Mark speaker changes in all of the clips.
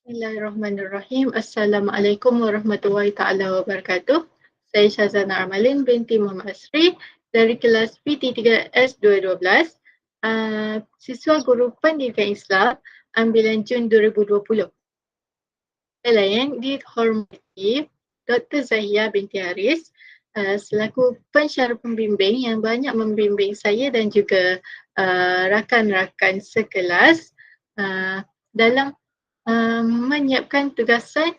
Speaker 1: Bismillahirrahmanirrahim. Assalamualaikum warahmatullahi taala wabarakatuh. Saya Syazana Armalin binti Muhammad Asri dari kelas PT3S 212, siswa guru pendidikan Islam ambilan Jun 2020. Saya yang dihormati Dr. Zahia binti Haris selaku pensyarah pembimbing yang banyak membimbing saya dan juga rakan-rakan sekelas dalam menyiapkan tugasan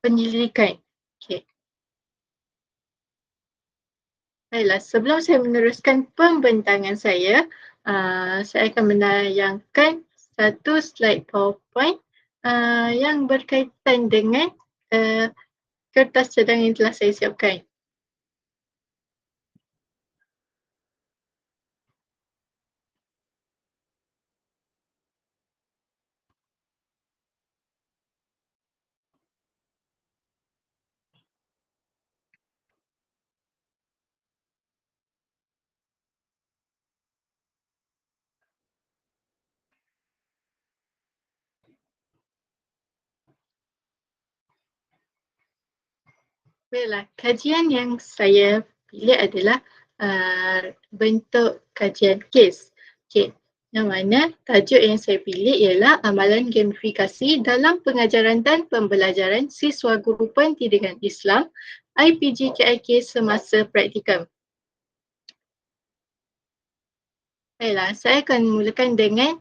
Speaker 1: penyelidikan. Okay. Baiklah, sebelum saya meneruskan pembentangan saya akan menayangkan satu slide PowerPoint yang berkaitan dengan kertas cadangan yang telah saya siapkan. Baiklah, kajian yang saya pilih adalah bentuk kajian kes. Okay. Yang mana tajuk yang saya pilih ialah amalan gamifikasi dalam pengajaran dan pembelajaran siswa guru pendidikan Islam IPG-KIK semasa praktikum. Baiklah, saya akan mulakan dengan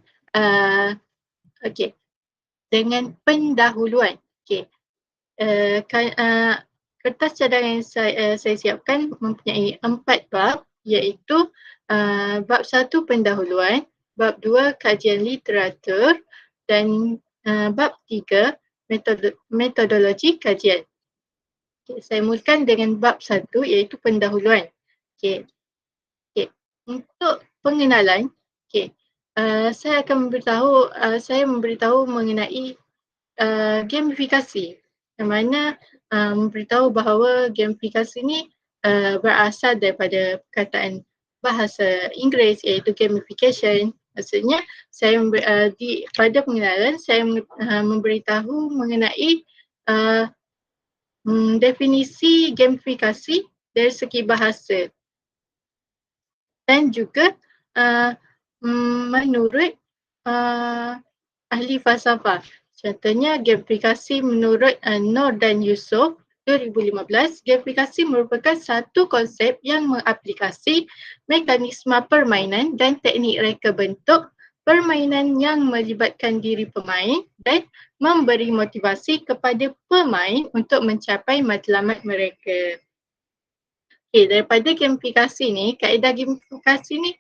Speaker 1: dengan pendahuluan. Kertas cadangan yang saya siapkan mempunyai 4 bab, iaitu bab 1 pendahuluan, bab 2 kajian literatur dan bab 3 metodologi kajian. Saya mulakan dengan bab 1 iaitu pendahuluan. Untuk pengenalan, saya akan memberitahu mengenai gamifikasi, yang mana memberitahu bahawa gamifikasi ini berasal daripada perkataan bahasa Inggeris iaitu gamification. Maksudnya pada pengenalan saya memberitahu mengenai definisi gamifikasi dari segi bahasa dan juga menurut ahli falsafah. Contohnya gamifikasi menurut Noor dan Yusof 2015, gamifikasi merupakan satu konsep yang mengaplikasi mekanisme permainan dan teknik reka bentuk permainan yang melibatkan diri pemain dan memberi motivasi kepada pemain untuk mencapai matlamat mereka. Daripada gamifikasi ni, kaedah gamifikasi ni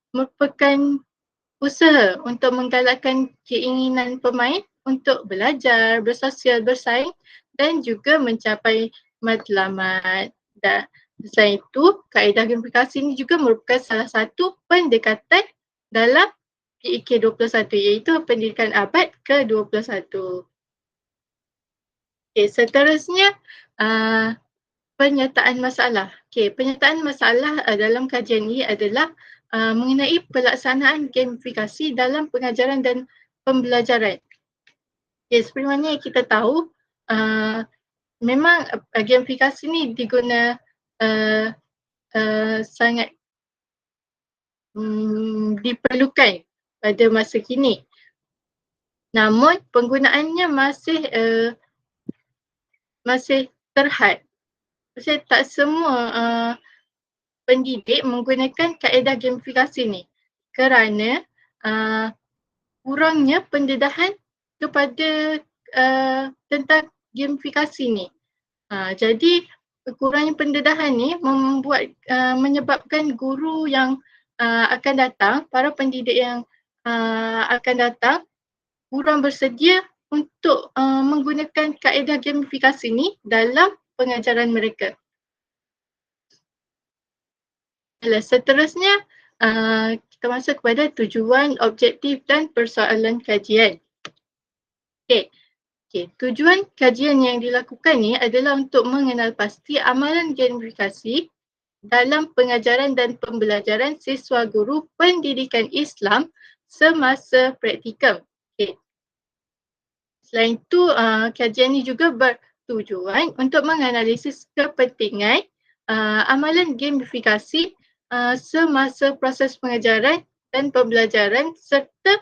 Speaker 1: merupakan usaha untuk menggalakkan keinginan pemain untuk belajar, bersosial, bersaing dan juga mencapai matlamat. Dan selain itu, kaedah gamifikasi ini juga merupakan salah satu pendekatan dalam PIK 21 iaitu pendidikan abad ke-21. Seterusnya penyertaan masalah. Penyertaan masalah dalam kajian ini adalah mengenai pelaksanaan gamifikasi dalam pengajaran dan pembelajaran. Seperti mana yang kita tahu, memang gamifikasi ni diguna sangat diperlukan pada masa kini. Namun penggunaannya masih terhad. Maksudnya tak semua pendidik menggunakan kaedah gamifikasi ni kerana kurangnya pendedahan kepada tentang gamifikasi ni. Jadi kurangnya pendedahan ni menyebabkan guru yang akan datang, para pendidik yang akan datang kurang bersedia untuk menggunakan kaedah gamifikasi ni dalam pengajaran mereka. Seterusnya kita masuk kepada tujuan, objektif dan persoalan kajian. Tujuan kajian yang dilakukan ni adalah untuk mengenal pasti amalan gamifikasi dalam pengajaran dan pembelajaran siswa guru pendidikan Islam semasa praktikum. Selain itu, kajian ini juga bertujuan untuk menganalisis kepentingan amalan gamifikasi semasa proses pengajaran dan pembelajaran serta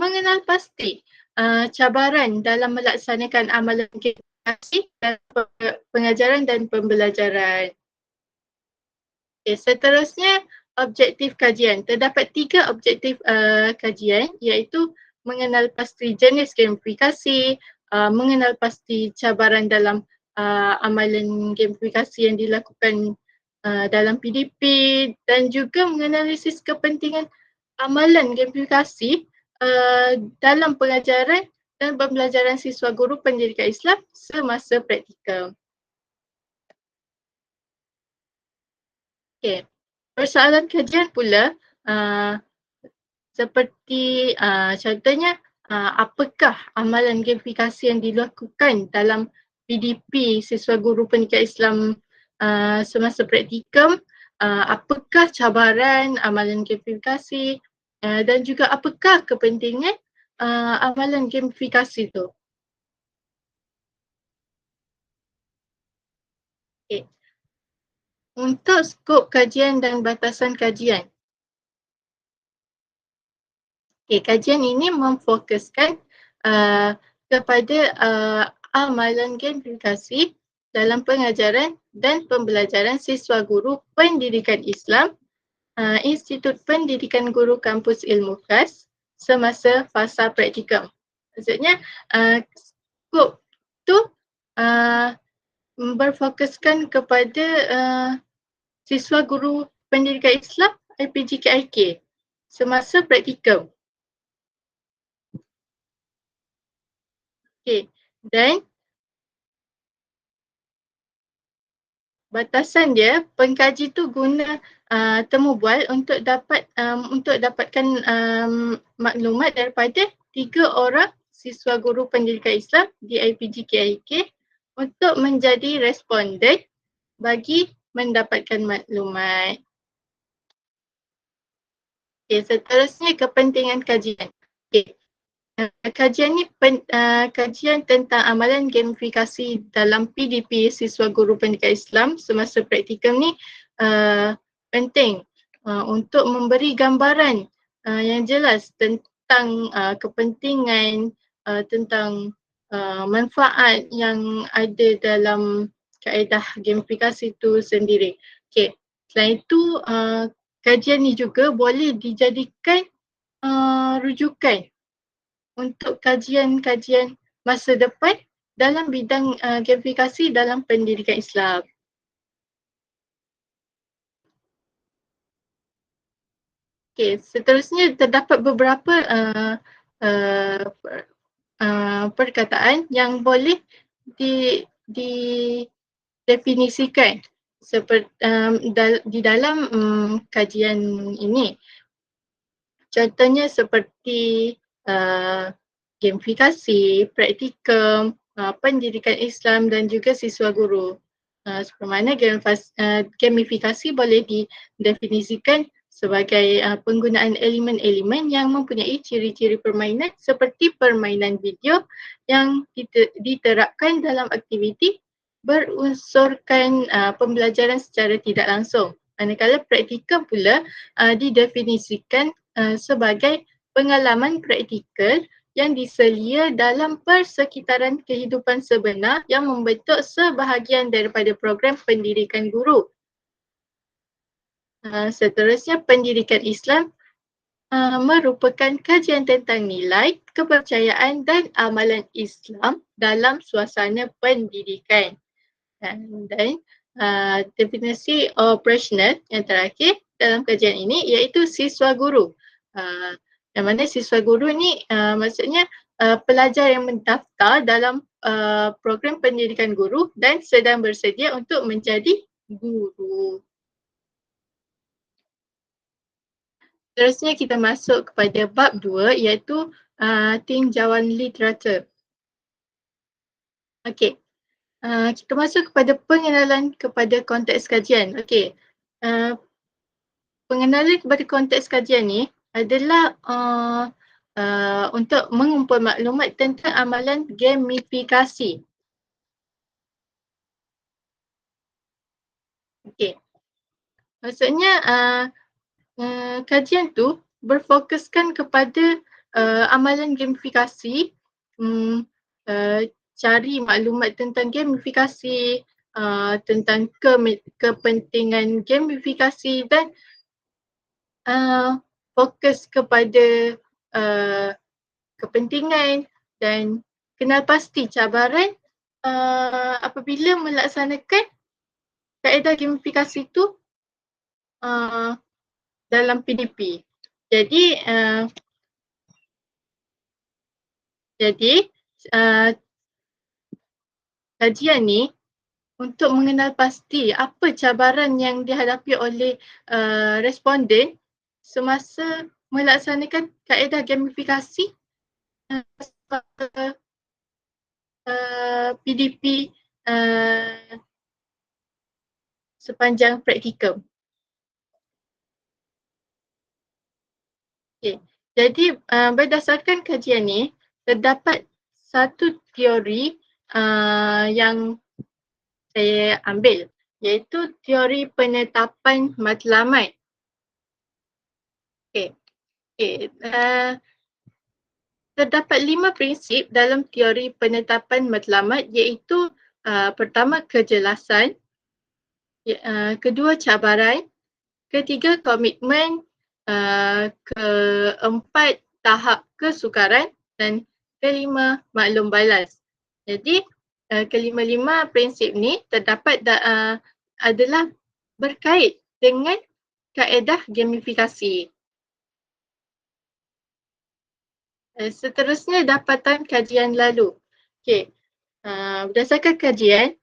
Speaker 1: mengenal pasti cabaran dalam melaksanakan amalan gamifikasi dalam pengajaran dan pembelajaran. Okay, seterusnya objektif kajian. Terdapat 3 objektif kajian iaitu mengenal pasti jenis gamifikasi, mengenal pasti cabaran dalam amalan gamifikasi yang dilakukan dalam PDP dan juga menganalisis kepentingan amalan gamifikasi dalam pengajaran dan pembelajaran siswa guru pendidikan Islam semasa praktikal. Okay. Persoalan kajian pula seperti contohnya apakah amalan gamifikasi yang dilakukan dalam PDP siswa guru pendidikan Islam semasa praktikum, apakah cabaran amalan gamifikasi dan juga apakah kepentingan amalan gamifikasi tu. Okay. Untuk skop kajian dan batasan kajian. Okay, kajian ini memfokuskan kepada amalan gamifikasi dalam pengajaran dan pembelajaran siswa guru pendidikan Islam Institut Pendidikan Guru Kampus Ilmu KAS semasa fasa praktikum. Maksudnya skop tu berfokuskan kepada siswa guru pendidikan Islam IPG-KIK semasa praktikum. Okay. Dan batasan dia, pengkaji tu guna temu bual untuk dapatkan maklumat daripada 3 orang siswa guru pendidikan Islam di IPG-KIK untuk menjadi responden bagi mendapatkan maklumat. Okay, seterusnya kepentingan kajian. Okay. Kajian ni kajian tentang amalan gamifikasi dalam PDP siswa guru pendidikan Islam semasa praktikum ni penting untuk memberi gambaran yang jelas tentang kepentingan, tentang manfaat yang ada dalam kaedah gamifikasi itu sendiri. Okay. Selain itu, kajian ni juga boleh dijadikan rujukan untuk kajian-kajian masa depan dalam bidang gamifikasi dalam pendidikan Islam. Okay, seterusnya terdapat beberapa perkataan yang boleh didefinisikan seperti di dalam kajian ini. Contohnya seperti gamifikasi, praktikum, pendidikan Islam dan juga siswa guru. Seperti mana gamifikasi boleh didefinisikan sebagai penggunaan elemen-elemen yang mempunyai ciri-ciri permainan seperti permainan video yang diterapkan dalam aktiviti berunsurkan pembelajaran secara tidak langsung. Manakala praktikum pula didefinisikan sebagai pengalaman praktikal yang diselia dalam persekitaran kehidupan sebenar yang membentuk sebahagian daripada program pendidikan guru. Seterusnya, pendidikan Islam merupakan kajian tentang nilai, kepercayaan dan amalan Islam dalam suasana pendidikan. Dan definisi operasional yang terakhir dalam kajian ini iaitu siswa guru. Yang mana siswa guru ni maksudnya pelajar yang mendaftar dalam program pendidikan guru dan sedang bersedia untuk menjadi guru. Seterusnya kita masuk kepada bab 2 iaitu tinjauan literatur. Okey. Kita masuk kepada pengenalan kepada konteks kajian. Okey. Pengenalan kepada konteks kajian ni adalah untuk mengumpul maklumat tentang amalan gamifikasi. Okey. Maksudnya kajian tu berfokuskan kepada amalan gamifikasi, um, cari maklumat tentang gamifikasi, tentang kepentingan gamifikasi dan fokus kepada uh, kepentingan dan kenal pasti cabaran apabila melaksanakan kaedah gamifikasi itu dalam PDP. Jadi kajian ni untuk mengenal pasti apa cabaran yang dihadapi oleh responden semasa melaksanakan kaedah gamifikasi PDP sepanjang praktikum. Okay. Jadi berdasarkan kajian ni terdapat satu teori yang saya ambil, iaitu teori penetapan matlamat. Okay. Terdapat 5 prinsip dalam teori penetapan matlamat, iaitu pertama kejelasan, kedua cabaran, ketiga komitmen, keempat tahap kesukaran dan kelima maklum balas. Jadi kelima-lima prinsip ni terdapat adalah berkait dengan kaedah gamifikasi. Seterusnya dapatan kajian lalu. Okey. Berdasarkan kajian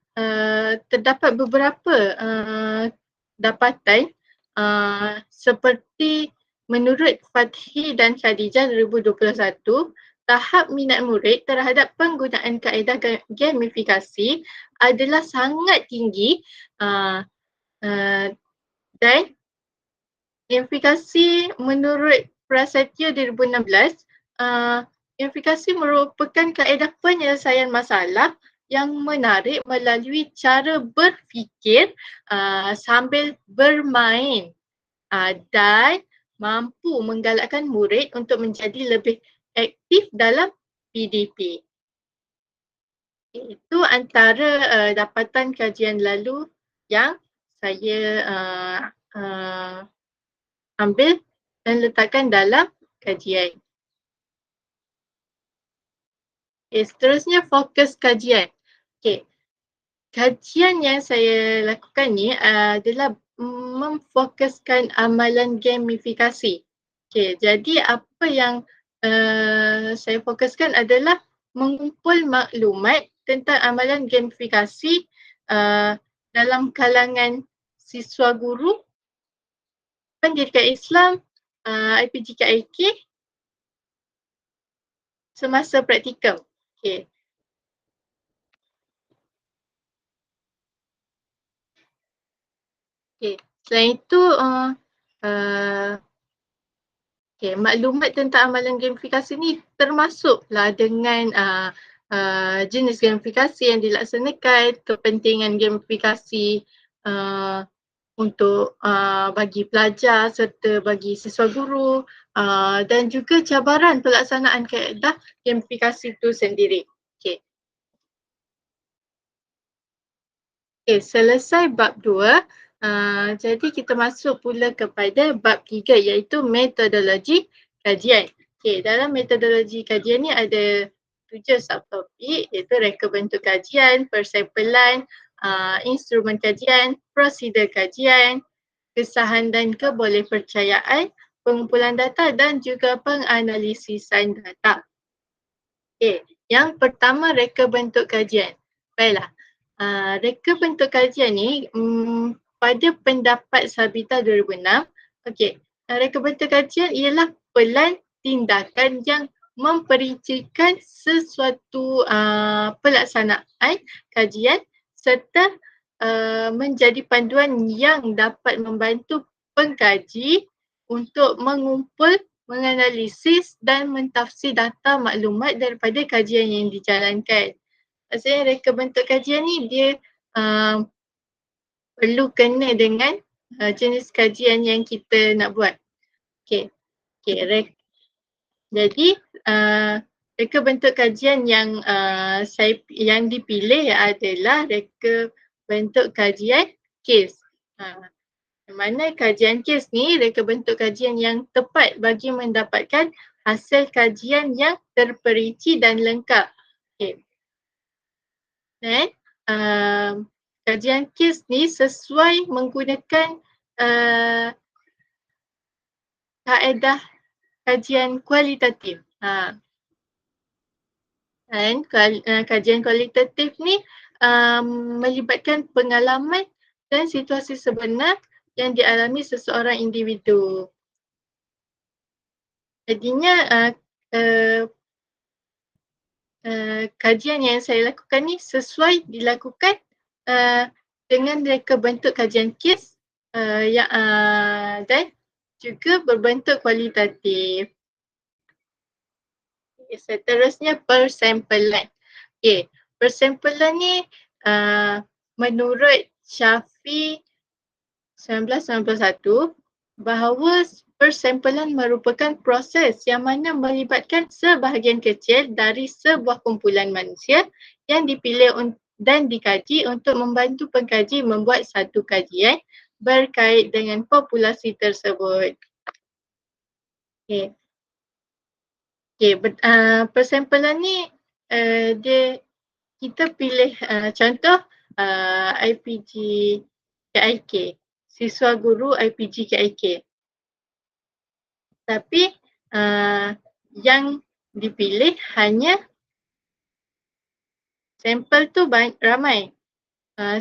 Speaker 1: terdapat beberapa dapatan seperti menurut Fathi dan Khadijah 2021, tahap minat murid terhadap penggunaan kaedah gamifikasi adalah sangat tinggi dan gamifikasi menurut Prasetya 2016, gamifikasi merupakan kaedah penyelesaian masalah yang menarik melalui cara berfikir sambil bermain dan mampu menggalakkan murid untuk menjadi lebih aktif dalam PDP. Itu antara dapatan kajian lalu yang saya ambil dan letakkan dalam kajian. Okay, seterusnya fokus kajian. Okay. Kajian yang saya lakukan ni adalah memfokuskan amalan gamifikasi. Okay, jadi apa yang saya fokuskan adalah mengumpul maklumat tentang amalan gamifikasi dalam kalangan siswa guru, pendidikan Islam, IPGKIK semasa praktikum. Okay. Okay. Selain itu, maklumat tentang amalan gamifikasi ni termasuklah dengan jenis gamifikasi yang dilaksanakan, kepentingan gamifikasi untuk bagi pelajar serta bagi siswa guru dan juga cabaran pelaksanaan kaedah gamifikasi itu sendiri. Okay. Okay, selesai bab 2. Jadi kita masuk pula kepada bab 3, iaitu metodologi kajian. Okay, dalam metodologi kajian ni ada 7 subtopik, iaitu reka bentuk kajian, persampalan, instrumen kajian, prosedur kajian, kesahan dan kebolehpercayaan, pengumpulan data dan juga penganalisisan data. Okay, yang pertama reka bentuk kajian. Baiklah, reka bentuk kajian ni pada pendapat Sabita 2006, okey, reka bentuk kajian ialah pelan tindakan yang memperincikan sesuatu pelaksanaan kajian serta menjadi panduan yang dapat membantu pengkaji untuk mengumpul menganalisis dan mentafsir data maklumat daripada kajian yang dijalankan. Maksudnya reka bentuk kajian ni dia perlu kena dengan jenis kajian yang kita nak buat. Okay. Jadi reka bentuk kajian yang yang dipilih adalah reka bentuk kajian kes. Mana kajian kes ni reka bentuk kajian yang tepat bagi mendapatkan hasil kajian yang terperinci dan lengkap. Okay. Dan kajian kes ni sesuai menggunakan kaedah kajian kualitatif. Dan kajian kualitatif ni melibatkan pengalaman dan situasi sebenar yang dialami seseorang individu. Jadinya kajian yang saya lakukan ni sesuai dilakukan dengan reka bentuk kajian kes dan juga berbentuk kualitatif. Seterusnya persamplan. Persamplan ni menurut Shafi 1991 bahawa persamplan merupakan proses yang mana melibatkan sebahagian kecil dari sebuah kumpulan manusia yang dipilih dan dikaji untuk membantu pengkaji membuat satu kajian berkait dengan populasi tersebut. Persamplan ni kita pilih contoh IPG KIK, siswa guru IPG KIK. Tapi yang dipilih hanya sampel tu ramai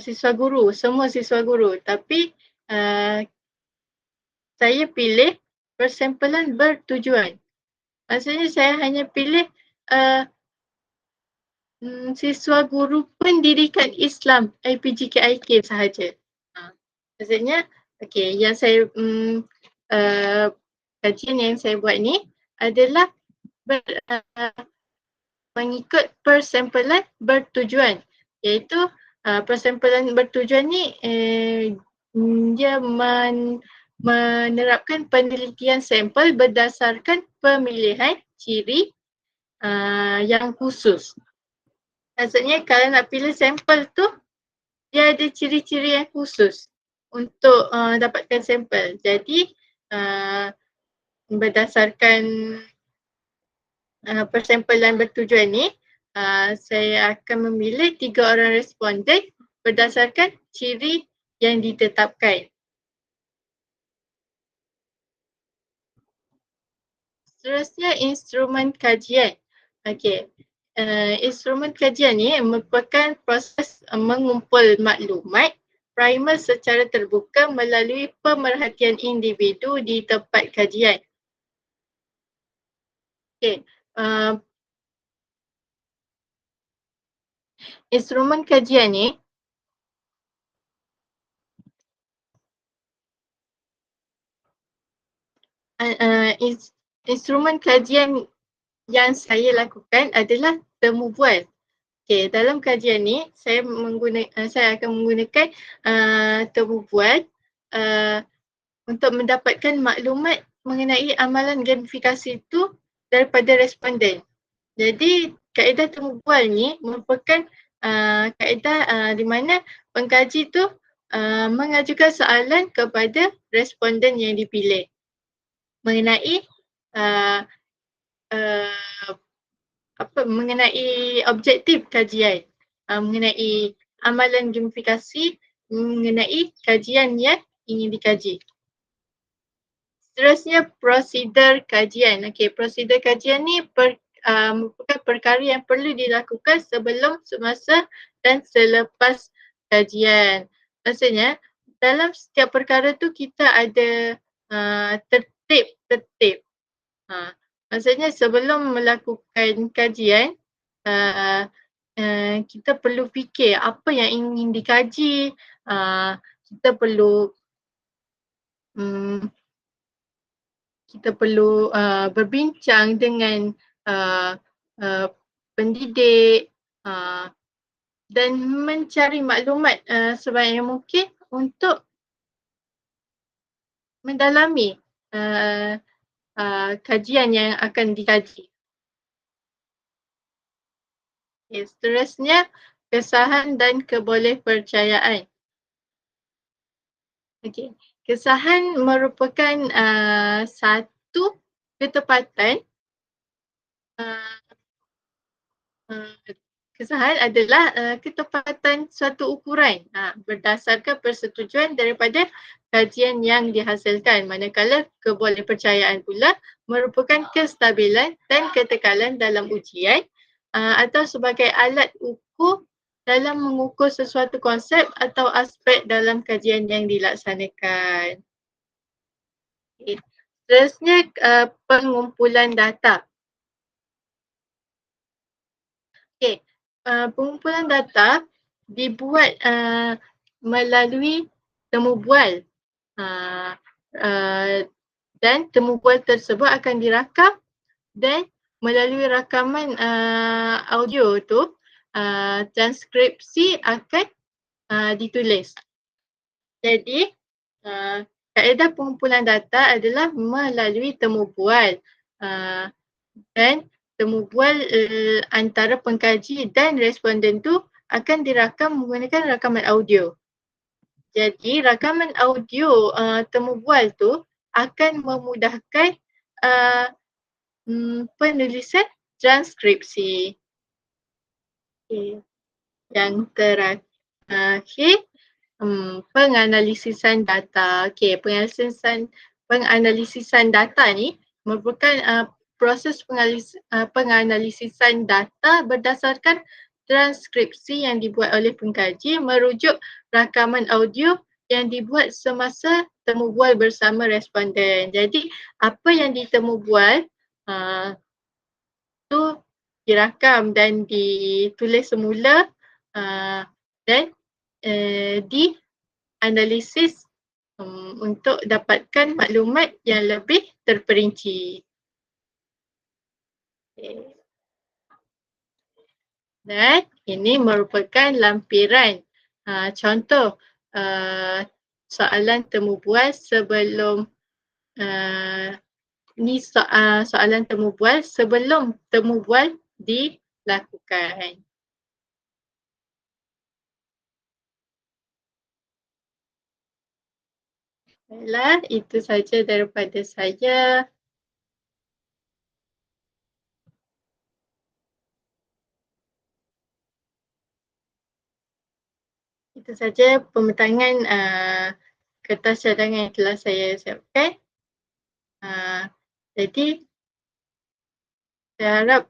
Speaker 1: siswa guru, semua siswa guru. Tapi saya pilih persamplan bertujuan. Maksudnya saya hanya pilih siswa guru pendidikan Islam IPG KIK sahaja. Maksudnya yang saya kajian yang saya buat ni adalah mengikut persamplan bertujuan, iaitu persamplan bertujuan ni dia menerapkan penelitian sampel berdasarkan pemilihan ciri yang khusus. Maksudnya kalau nak pilih sampel tu, dia ada ciri-ciri yang khusus untuk dapatkan sampel. Jadi berdasarkan persamplan bertujuan ni, saya akan memilih 3 orang responden berdasarkan ciri yang ditetapkan. Seterusnya instrumen kajian. Instrumen kajian ni merupakan proses mengumpul maklumat primer secara terbuka melalui pemerhatian individu di tempat kajian. Instrumen kajian ni instrumen kajian yang saya lakukan adalah temu bual. Dalam kajian ni saya akan menggunakan temu bual untuk mendapatkan maklumat mengenai amalan gamifikasi itu daripada responden. Jadi kaedah temu bual ni merupakan kaedah di mana pengkaji tu mengajukan soalan kepada responden yang dipilih mengenai mengenai objektif kajian, mengenai amalan gamifikasi, mengenai kajian yang ingin dikaji. Seterusnya prosedur kajian. Prosedur kajian ni merupakan perkara yang perlu dilakukan sebelum, semasa dan selepas kajian. Maksudnya dalam setiap perkara tu kita ada tertib. Maksudnya sebelum melakukan kajian, kita perlu fikir apa yang ingin dikaji, kita perlu kita perlu berbincang dengan uh, uh, pendidik dan mencari maklumat sebanyak mungkin untuk mendalami kajian yang akan dikaji. Okay, seterusnya, kesahan dan kebolehpercayaan. Okay. Kesahan merupakan satu ketepatan. Kesahan adalah ketepatan suatu ukuran berdasarkan persetujuan daripada kajian yang dihasilkan. Manakala kebolehpercayaan pula merupakan kestabilan dan ketekalan dalam ujian atau sebagai alat ukur dalam mengukur sesuatu konsep atau aspek dalam kajian yang dilaksanakan. Okay. Seterusnya pengumpulan data. Okay. Pengumpulan data dibuat melalui temu bual dan temu bual tersebut akan dirakam dan melalui rakaman audio tu transkripsi akan ditulis. Jadi kaedah pengumpulan data adalah melalui temu bual dan temu bual antara pengkaji dan responden tu akan dirakam menggunakan rakaman audio. Jadi rakaman audio temu bual tu akan memudahkan penulisan transkripsi. Okay. Yang terakhir penganalisisan data. Okay, penganalisisan data ni merupakan proses penganalisisan data berdasarkan transkripsi yang dibuat oleh pengkaji merujuk rakaman audio yang dibuat semasa temu bual bersama responden. Jadi apa yang ditemu bual tu dirakam dan ditulis semula dan dianalisis untuk dapatkan maklumat yang lebih terperinci. Okay. Dan ini merupakan lampiran contoh soalan temu bual sebelum ni soalan temu bual sebelum temu bual dilakukan. Baiklah, itu saja daripada saya. Itu saja pembentangan kertas cadangan yang telah saya siapkan. Jadi saya harap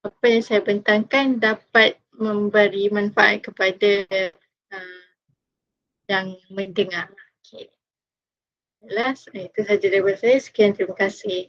Speaker 1: apa yang saya bentangkan dapat memberi manfaat kepada yang mendengar. Okay. Itu saja daripada saya. Sekian, terima kasih.